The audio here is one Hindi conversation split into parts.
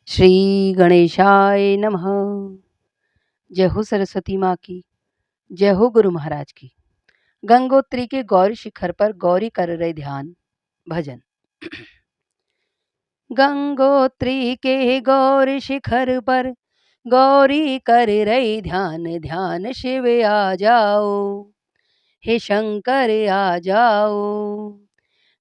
श्री गणेशाय नमः। जय हो सरस्वती माँ की, जय हो गुरु महाराज की। गंगोत्री के गौरी शिखर पर गौरी कर रहे ध्यान। भजन। गंगोत्री के गौरी शिखर पर गौरी कर रही ध्यान, ध्यान शिव आ जाओ, हे शंकर आ जाओ।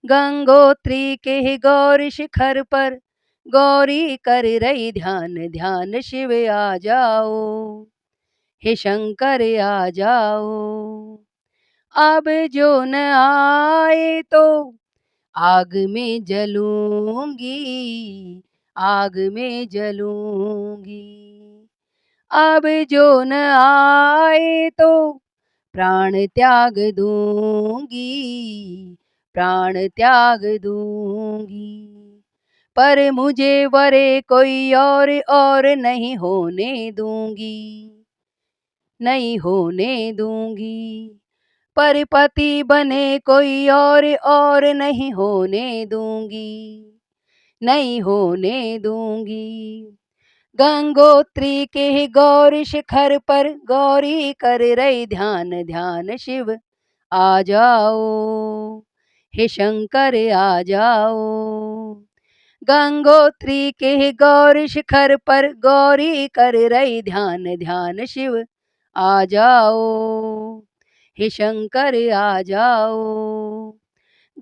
गंगोत्री के गौरी शिखर पर गौरी कर रही ध्यान, ध्यान शिव आ जाओ, हे शंकर आ जाओ। अब जो न आए तो आग में जलूंगी, आग में जलूंगी। अब जो न आए तो प्राण त्याग दूंगी, प्राण त्याग दूंगी। पर मुझे वरे कोई और नहीं होने दूंगी, नहीं होने दूंगी। पर पति बने कोई और नहीं होने दूंगी, नहीं होने दूंगी। गंगोत्री के गौरी शिखर पर गौरी कर रही ध्यान, ध्यान शिव आ जाओ, हे शंकर आ जाओ। गंगोत्री के गौरी शिखर पर गौरी कर रही ध्यान, ध्यान शिव आ जाओ, हे शंकर आ जाओ।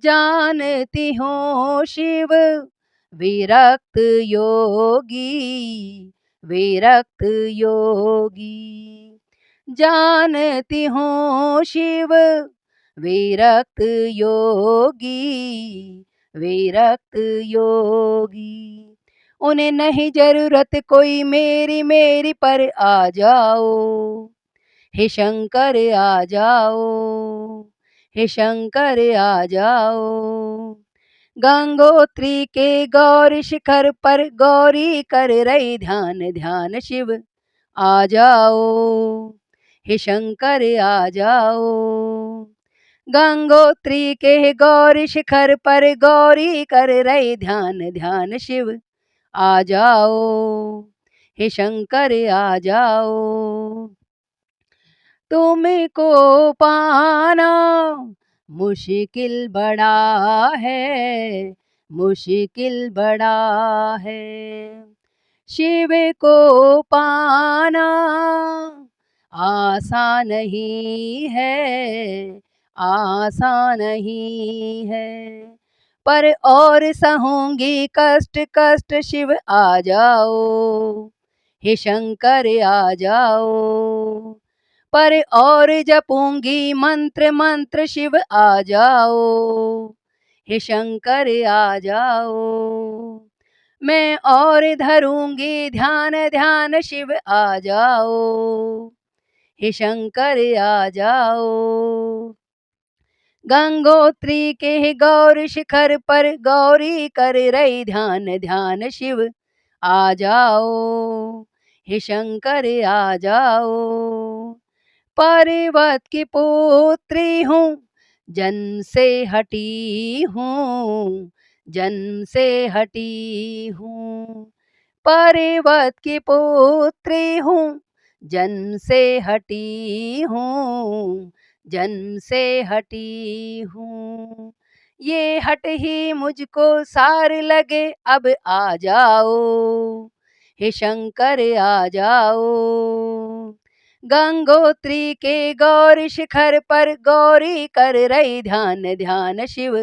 जानती हूँ शिव विरक्त योगी, विरक्त योगी। जानती हूँ शिव विरक्त योगी, विरक्त योगी। उन्हें नहीं जरूरत कोई मेरी, मेरी पर आ जाओ, हे शंकर आ जाओ, हे शंकर आ जाओ। गंगोत्री के गौरी शिखर पर गौरी कर रही ध्यान, ध्यान शिव आ जाओ, हे शंकर आ जाओ। गंगोत्री के गौरी शिखर पर गौरी कर रही ध्यान, ध्यान शिव आ जाओ, हे शंकर आ जाओ। तुमको पाना मुश्किल बड़ा है, मुश्किल बड़ा है। शिव को पाना आसान नहीं है, आसान नहीं है। पर और सहूंगी कष्ट, कष्ट शिव आ जाओ, हे शंकर आ जाओ। पर और जपूंगी मंत्र, मंत्र शिव आ जाओ, हे शंकर आ जाओ। मैं और धरूंगी ध्यान, ध्यान शिव आ जाओ, हे शंकर आ जाओ। गंगोत्री के गौरी शिखर पर गौरी कर रही ध्यान, ध्यान शिव आ जाओ, हे शंकर आ जाओ। पर्वत की पुत्री हूँ, जन्म से हटी हूँ, जन्म से हटी हूँ। पर्वत की पुत्री हूँ, जन्म से हटी हूँ, जन्म से हटी हूँ। ये हट ही मुझको सार लगे, अब आ जाओ, हे शंकर आ जाओ। गंगोत्री के गौरी शिखर पर गौरी कर रही ध्यान, ध्यान शिव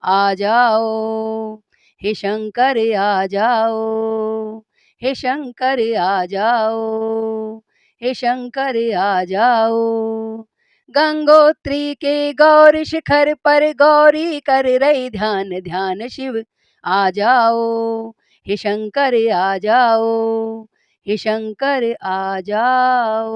आ जाओ, हे शंकर आ जाओ, हे शंकर आ जाओ, हे शंकर आ जाओ। गंगोत्री के गौरी शिखर पर गौरी कर रही ध्यान, ध्यान शिव आ जाओ, हे शंकर आ जाओ, हे शंकर आ जाओ।